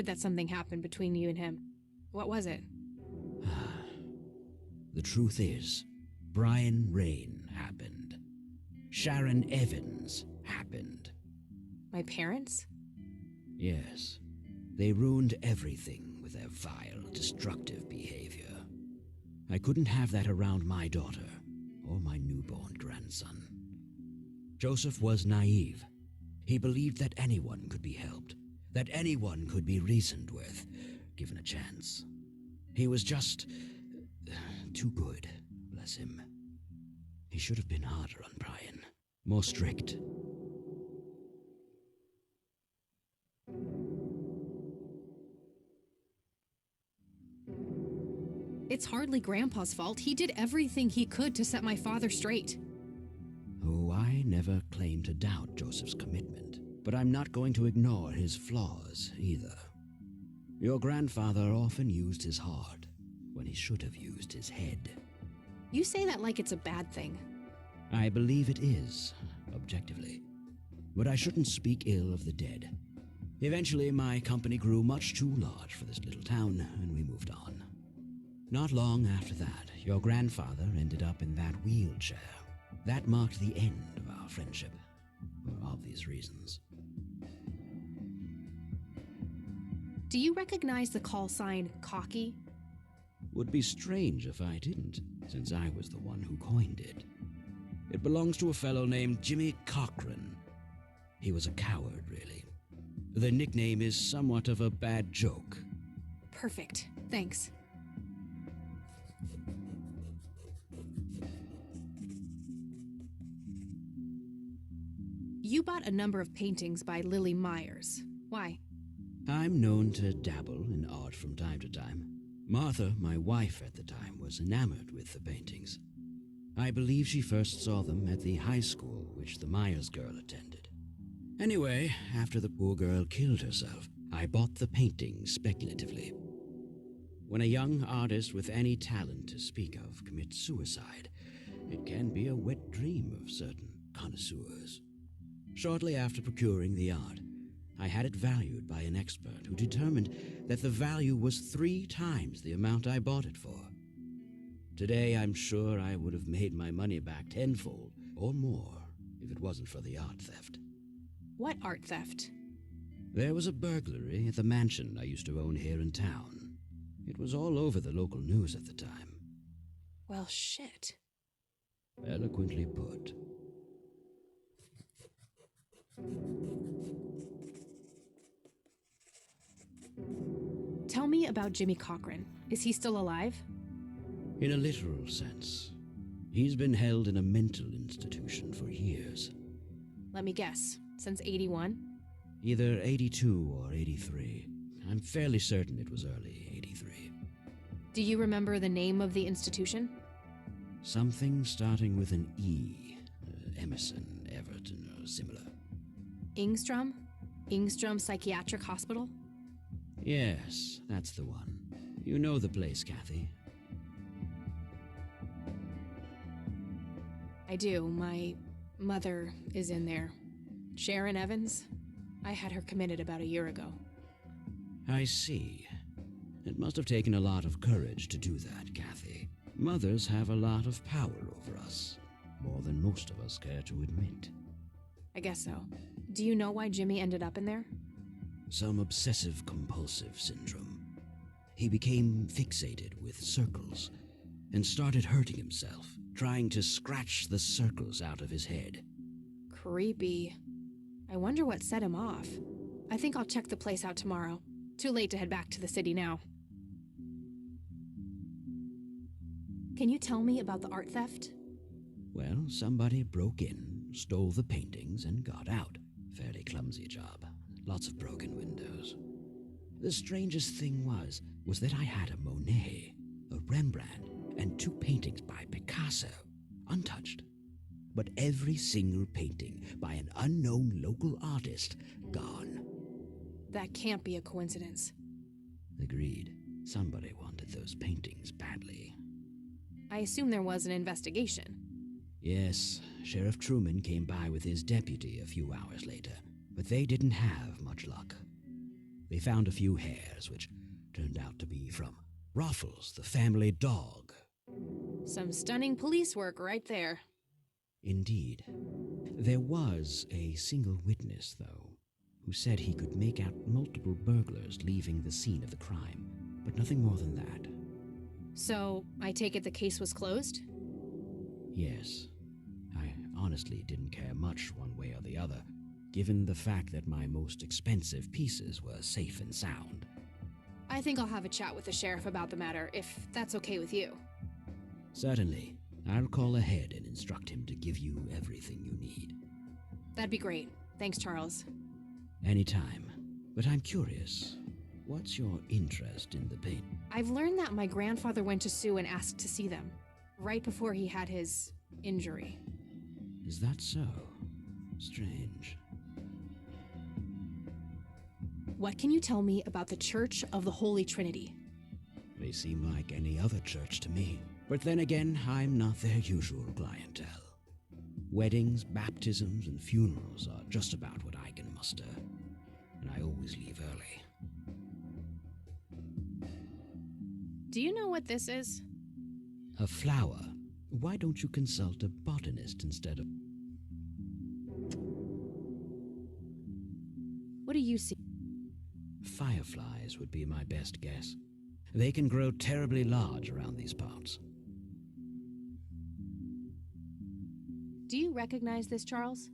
heard that something happened between you and him. What was it? The truth is, Brian Rain happened. Sharon Evans happened. My parents? Yes. They ruined everything with their vile, destructive behavior. I couldn't have that around my daughter or my newborn grandson. Joseph was naive. He believed that anyone could be helped, that anyone could be reasoned with, given a chance. He was just too good, bless him. He should have been harder on Brian, more strict. It's hardly Grandpa's fault. He did everything he could to set my father straight. Oh, I never claimed to doubt Joseph's commitment, but I'm not going to ignore his flaws either. Your grandfather often used his heart when he should have used his head. You say that like it's a bad thing. I believe it is, objectively. But I shouldn't speak ill of the dead. Eventually, my company grew much too large for this little town, and we moved on. Not long after that, your grandfather ended up in that wheelchair. That marked the end of our friendship, for obvious reasons. Do you recognize the call sign Cocky? Would be strange if I didn't, since I was the one who coined it. It belongs to a fellow named Jimmy Cochran. He was a coward, really. The nickname is somewhat of a bad joke. Perfect. Thanks. You bought a number of paintings by Lily Myers. Why? I'm known to dabble in art from time to time. Martha, my wife at the time, was enamored with the paintings. I believe she first saw them at the high school which the Myers girl attended. Anyway, after the poor girl killed herself, I bought the paintings speculatively. When a young artist with any talent to speak of commits suicide, it can be a wet dream of certain connoisseurs. Shortly after procuring the art, I had it valued by an expert who determined that the value was 3 times the amount I bought it for. Today, I'm sure I would have made my money back tenfold or more if it wasn't for the art theft. What art theft? There was a burglary at the mansion I used to own here in town. It was all over the local news at the time. Well, shit. Eloquently put. Tell me about Jimmy Cochran. Is he still alive? In a literal sense. He's been held in a mental institution for years. Let me guess. Since 81? Either 82 or 83. I'm fairly certain it was early 83. Do you remember the name of the institution? Something starting with an E. Emerson, Everton, or similar. Ingstrom? Ingstrom Psychiatric Hospital? Yes, that's the one. You know the place, Kathy. I do. My mother is in there. Sharon Evans? I had her committed about a year ago. I see. It must have taken a lot of courage to do that, Kathy. Mothers have a lot of power over us, more than most of us care to admit. I guess so. Do you know why Jimmy ended up in there? Some obsessive-compulsive syndrome. He became fixated with circles and started hurting himself, trying to scratch the circles out of his head. Creepy. I wonder what set him off. I think I'll check the place out tomorrow. Too late to head back to the city now. Can you tell me about the art theft? Well, somebody broke in, stole the paintings, and got out. Fairly clumsy job. Lots of broken windows. The strangest thing was that I had a Monet, a Rembrandt, and 2 paintings by Picasso, untouched. But every single painting by an unknown local artist, gone. That can't be a coincidence. Agreed. Somebody wanted those paintings badly. I assume there was an investigation. Yes, Sheriff Truman came by with his deputy a few hours later, but they didn't have much luck. They found a few hairs, which turned out to be from Ruffles, the family dog. Some stunning police work right there. Indeed. There was a single witness, though, who said he could make out multiple burglars leaving the scene of the crime, but nothing more than that. So, I take it the case was closed? Yes. I honestly didn't care much one way or the other, given the fact that my most expensive pieces were safe and sound. I think I'll have a chat with the sheriff about the matter, if that's okay with you. Certainly. I'll call ahead and instruct him to give you everything you need. That'd be great. Thanks, Charles. Anytime. But I'm curious, what's your interest in the paint? I've learned that my grandfather went to Sue and asked to see them, right before he had his injury. Is that so? Strange. What can you tell me about the Church of the Holy Trinity? They seem like any other church to me. But then again, I'm not their usual clientele. Weddings, baptisms, and funerals are just about what I can muster. And I always leave early. Do you know what this is? A flower? Why don't you consult a botanist instead of... What do you see? Fireflies would be my best guess. They can grow terribly large around these parts. Do you recognize this, Charles?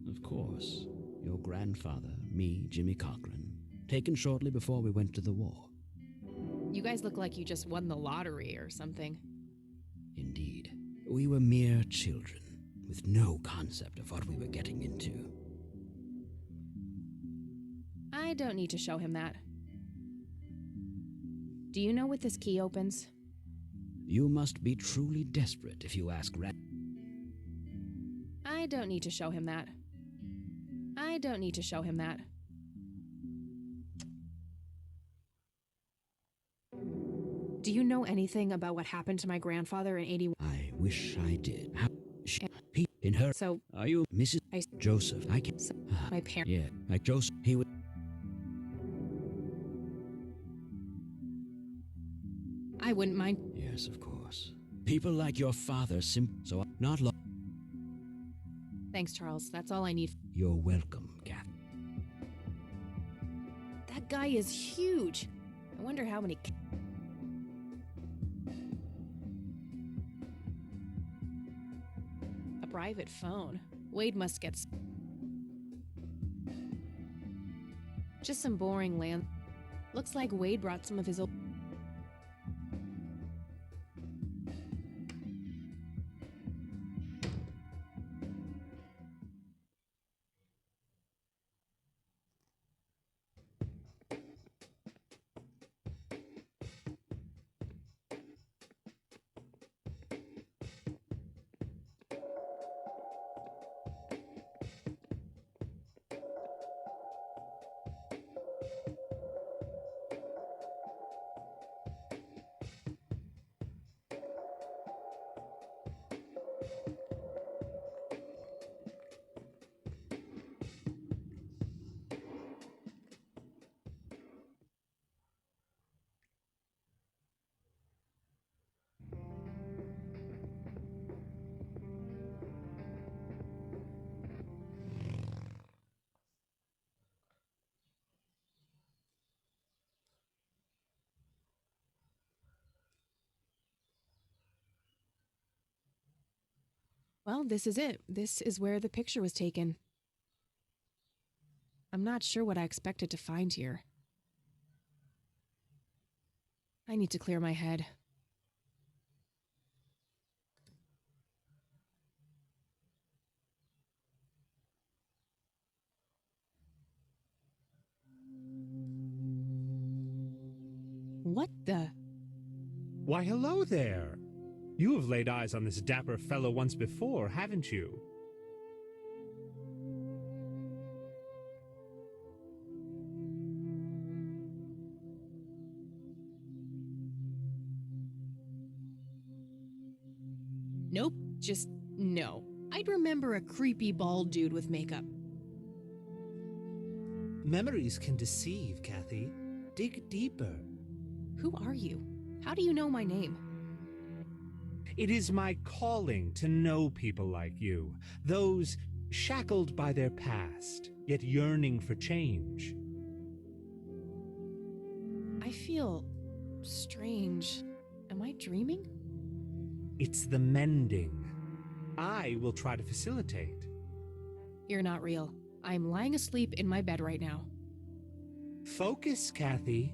Of course. Your grandfather, me, Jimmy Cochran, taken shortly before we went to the war. You guys look like you just won the lottery or something. Indeed. We were mere children, with no concept of what we were getting into. I don't need to show him that. Do you know what this key opens? You must be truly desperate if you ask I don't need to show him that. I don't need to show him that. Do you know anything about what happened to my grandfather in 81? I wish I did. How... In her... So... Are you Mrs. Joseph? I can... my parents... Yeah, like Joseph, he would... I wouldn't mind... Yes, of course. People like your father so not long... Thanks, Charles. That's all I need. You're welcome, Kath. That guy is huge. I wonder how many... A private phone. Wade must get... Just some boring land. Looks like Wade brought some of his old... Well, this is it. This is where the picture was taken. I'm not sure what I expected to find here. I need to clear my head. What the? Why, hello there. You have laid eyes on this dapper fellow once before, haven't you? Nope, just no. I'd remember a creepy bald dude with makeup. Memories can deceive, Kathy. Dig deeper. Who are you? How do you know my name? It is my calling to know people like you, those shackled by their past, yet yearning for change. I feel strange. Am I dreaming? It's the mending. I will try to facilitate. You're not real. I'm lying asleep in my bed right now. Focus, Kathy.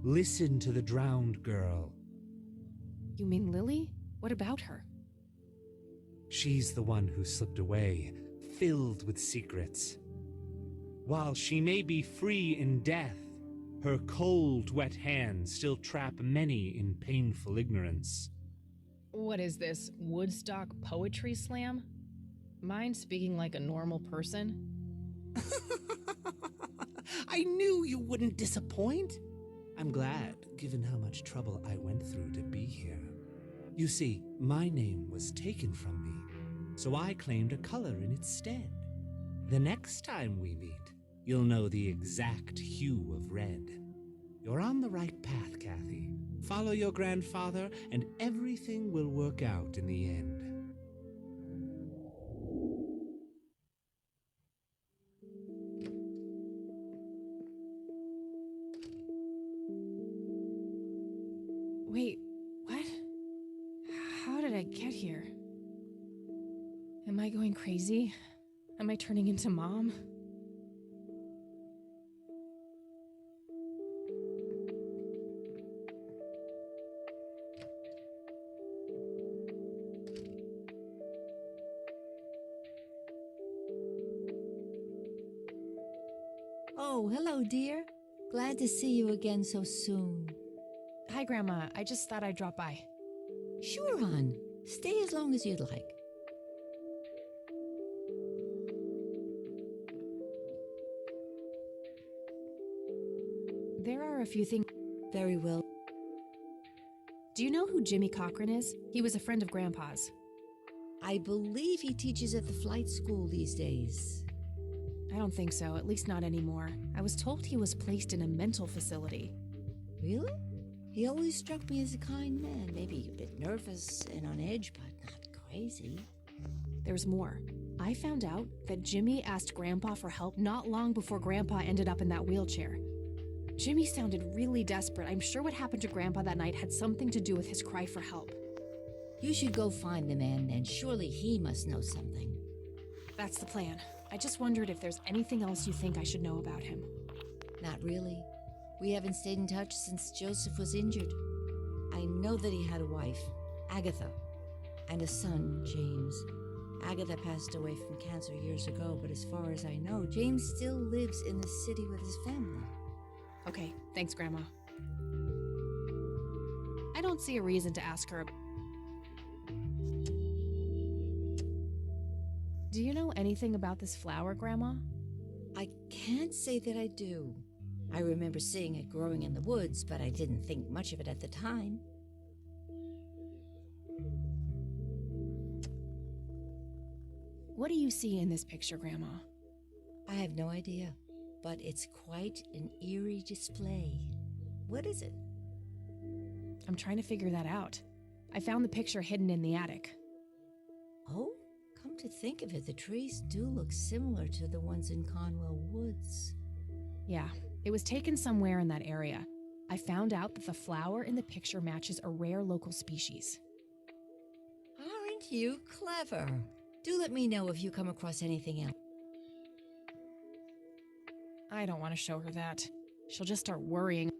Listen to the drowned girl. You mean Lily? What about her? She's the one who slipped away, filled with secrets. While she may be free in death, her cold, wet hands still trap many in painful ignorance. What is this, Woodstock Poetry Slam? Mind speaking like a normal person? I knew you wouldn't disappoint. I'm glad, given how much trouble I went through to be here. You see, my name was taken from me, so I claimed a color in its stead. The next time we meet, you'll know the exact hue of red. You're on the right path, Kathy. Follow your grandfather, and everything will work out in the end. Wait, what? How did I get here? Am I going crazy? Am I turning into Mom? Oh, hello, dear. Glad to see you again so soon. Hi, Grandma. I just thought I'd drop by. Sure, hon. Stay as long as you'd like. There are a few things. Very well. Do you know who Jimmy Cochran is? He was a friend of Grandpa's. I believe he teaches at the flight school these days. I don't think so, at least not anymore. I was told he was placed in a mental facility. Really? He always struck me as a kind man. Maybe a bit nervous and on edge, but not crazy. There's more. I found out that Jimmy asked Grandpa for help not long before Grandpa ended up in that wheelchair. Jimmy sounded really desperate. I'm sure what happened to Grandpa that night had something to do with his cry for help. You should go find the man then. Surely he must know something. That's the plan. I just wondered if there's anything else you think I should know about him. Not really. We haven't stayed in touch since Joseph was injured. I know that he had a wife, Agatha, and a son, James. Agatha passed away from cancer years ago, but as far as I know, James still lives in the city with his family. Okay, thanks, Grandma. I don't see a reason to ask her. Do you know anything about this flower, Grandma? I can't say that I do. I remember seeing it growing in the woods, but I didn't think much of it at the time. What do you see in this picture, Grandma? I have no idea, but it's quite an eerie display. What is it? I'm trying to figure that out. I found the picture hidden in the attic. Oh, come to think of it, the trees do look similar to the ones in Conwell Woods. Yeah, it was taken somewhere in that area. I found out that the flower in the picture matches a rare local species. Aren't you clever? Do let me know if you come across anything else. I don't want to show her that. She'll just start worrying.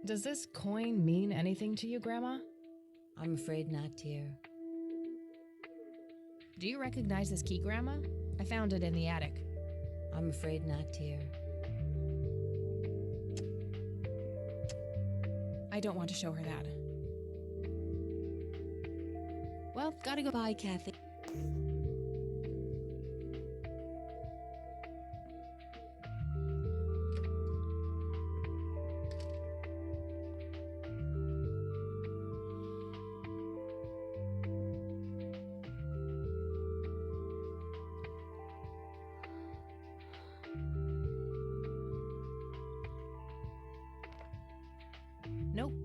Does this coin mean anything to you, Grandma? I'm afraid not, dear. Do you recognize this key, Grandma? I found it in the attic. I'm afraid not, dear. I don't want to show her that. Well, gotta go. Bye, Kathy.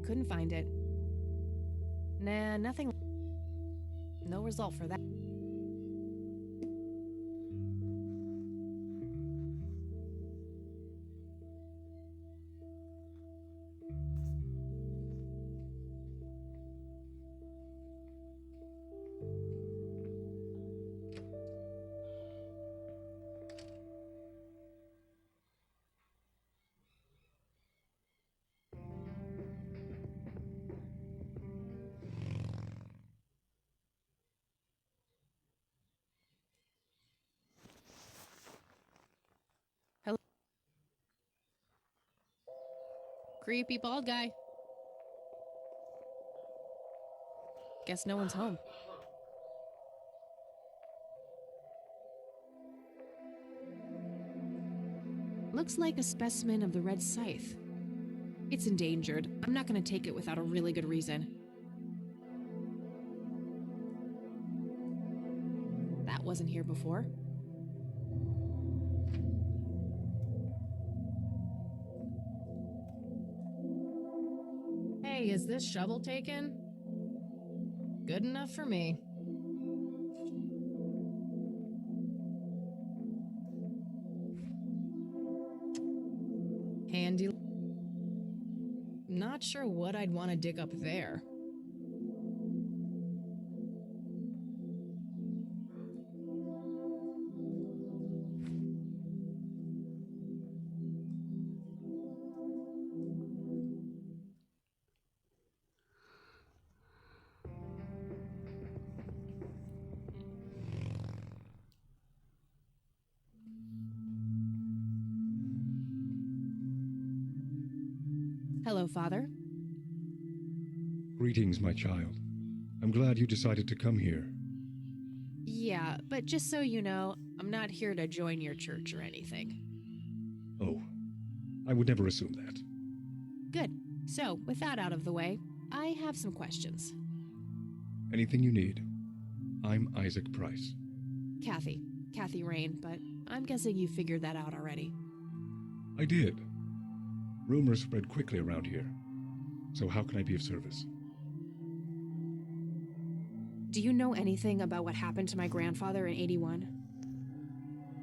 couldn't find it. Nah, nothing. No result for that. Hello? Creepy bald guy. Guess no one's home. Looks like a specimen of the red scythe. It's endangered. I'm not gonna take it without a really good reason. That wasn't here before. Hey, is this shovel taken? Good enough for me. Handy. Not sure what I'd want to dig up there. Hello, Father. Greetings, my child. I'm glad you decided to come here. Yeah, but just so you know, I'm not here to join your church or anything. Oh, I would never assume that. Good. So, with that out of the way, I have some questions. Anything you need. I'm Isaac Price. Kathy Rain, but I'm guessing you figured that out already. I did. Rumors spread quickly around here. So how can I be of service? Do you know anything about what happened to my grandfather in 81?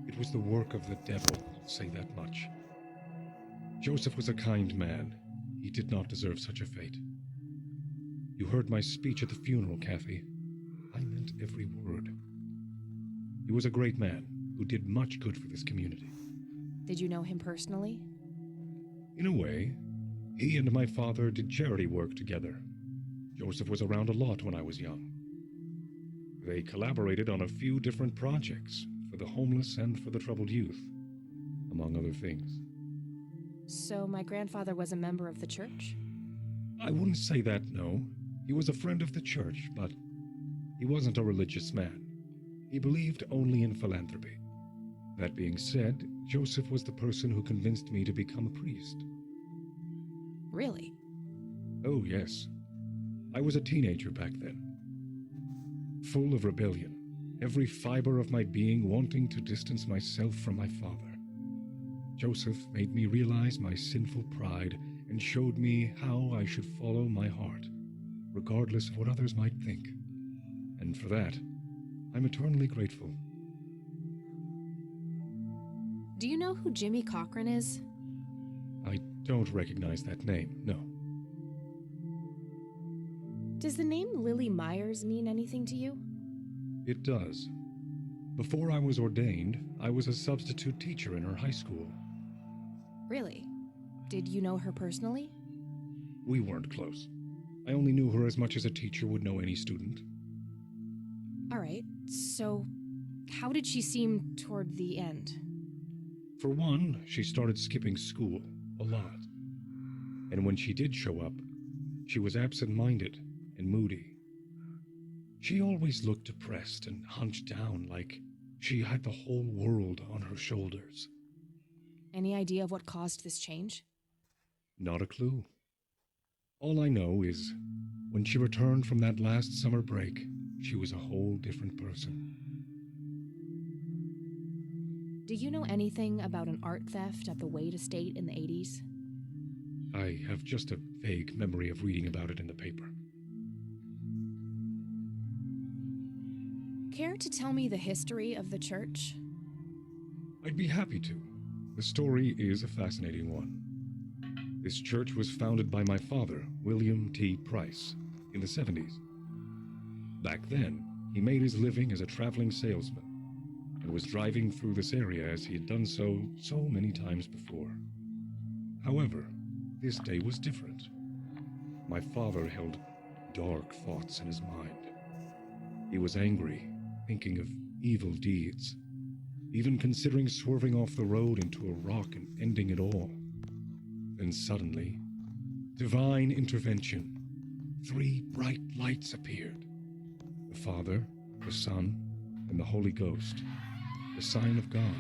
It was the work of the devil, I'll say that much. Joseph was a kind man. He did not deserve such a fate. You heard my speech at the funeral, Kathy. I meant every word. He was a great man who did much good for this community. Did you know him personally? In a way, he and my father did charity work together. Joseph was around a lot when I was young. They collaborated on a few different projects for the homeless and for the troubled youth, among other things. So my grandfather was a member of the church? I wouldn't say that, no. He was a friend of the church, but he wasn't a religious man. He believed only in philanthropy. That being said, Joseph was the person who convinced me to become a priest. Really? Oh, yes. I was a teenager back then. Full of rebellion, every fiber of my being wanting to distance myself from my father. Joseph made me realize my sinful pride and showed me how I should follow my heart, regardless of what others might think. And for that, I'm eternally grateful. Do you know who Jimmy Cochran is? I don't recognize that name, no. Does the name Lily Myers mean anything to you? It does. Before I was ordained, I was a substitute teacher in her high school. Really? Did you know her personally? We weren't close. I only knew her as much as a teacher would know any student. All right, so how did she seem toward the end? For one, she started skipping school, a lot. And when she did show up, she was absent-minded and moody. She always looked depressed and hunched down like she had the whole world on her shoulders. Any idea of what caused this change? Not a clue. All I know is, when she returned from that last summer break, she was a whole different person. Do you know anything about an art theft at the Wade estate in the 80s? I have just a vague memory of reading about it in the paper. Care to tell me the history of the church? I'd be happy to. The story is a fascinating one. This church was founded by my father, William T. Price, in the 70s. Back then, he made his living as a traveling salesman and was driving through this area as he had done so many times before. However, this day was different. My father held dark thoughts in his mind. He was angry, thinking of evil deeds, even considering swerving off the road into a rock and ending it all. Then suddenly, divine intervention. 3 bright lights appeared. The Father, the Son, and the Holy Ghost. The sign of God.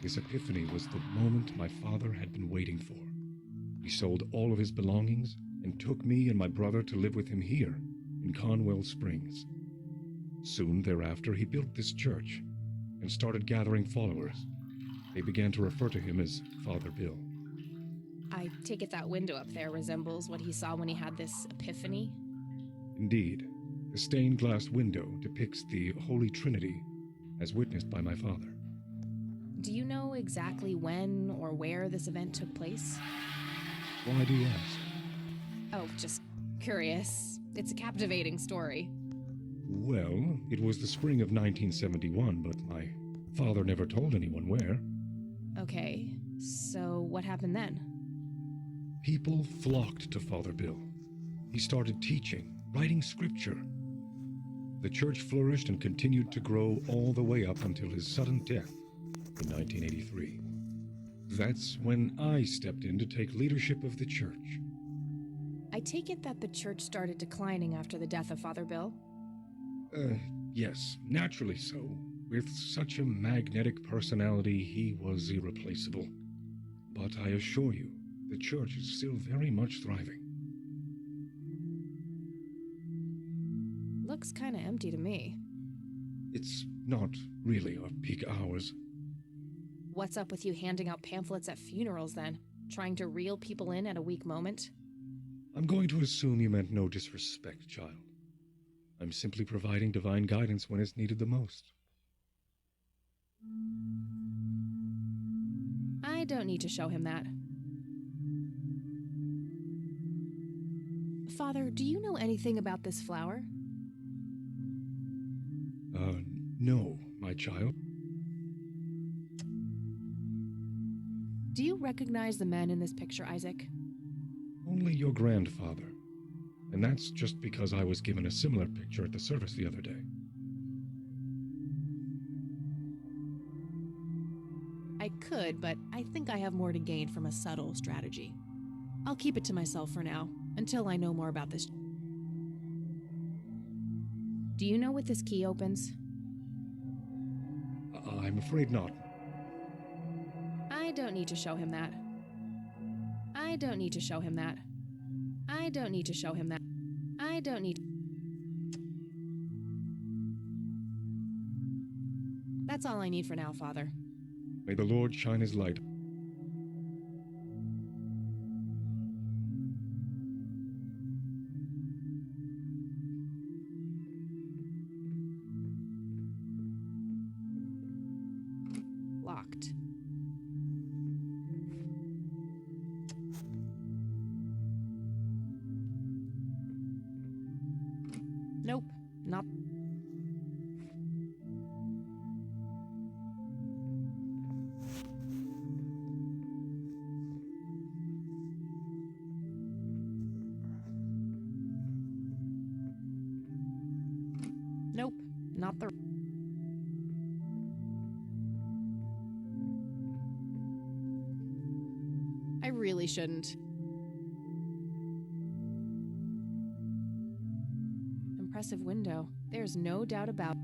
This epiphany was the moment my father had been waiting for. He sold all of his belongings and took me and my brother to live with him here in Conwell Springs. Soon thereafter, he built this church and started gathering followers. They began to refer to him as Father Bill. I take it that window up there resembles what he saw when he had this epiphany? Indeed, the stained glass window depicts the Holy Trinity as witnessed by my father. Do you know exactly when or where this event took place? Why do you ask? Oh, just curious. It's a captivating story. Well, it was the spring of 1971, but my father never told anyone where. Okay, so what happened then? People flocked to Father Bill. He started teaching, writing scripture. The church flourished and continued to grow all the way up until his sudden death in 1983. That's when I stepped in to take leadership of the church. I take it that the church started declining after the death of Father Bill? Yes, naturally so. With such a magnetic personality, he was irreplaceable. But I assure you, the church is still very much thriving. Looks kinda empty to me. It's not really our peak hours. What's up with you handing out pamphlets at funerals then? Trying to reel people in at a weak moment? I'm going to assume you meant no disrespect, child. I'm simply providing divine guidance when it's needed the most. I don't need to show him that. Father, do you know anything about this flower? No, my child. Do you recognize the men in this picture, Isaac? Only your grandfather. And that's just because I was given a similar picture at the service the other day. I could, but I think I have more to gain from a subtle strategy. I'll keep it to myself for now, until I know more about this. Do you know what this key opens? I'm afraid not. I don't need to show him that. I don't need to show him that. I don't need to show him that. I don't need... That's all I need for now, Father. May the Lord shine his light. Locked. Nope, not... Nope, not the... I really shouldn't. Impressive window. There's no doubt about...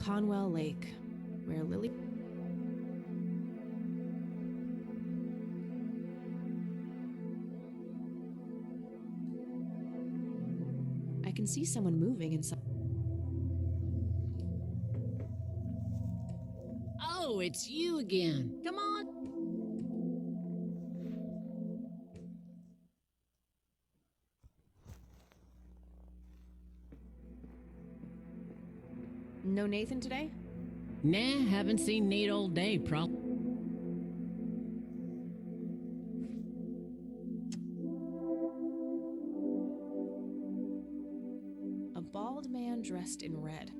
Conwell Lake, where Lily... I can see someone moving inside. Oh, it's you again. Come on. No Nathan today? Nah, haven't seen Nate all day, A bald man dressed in red.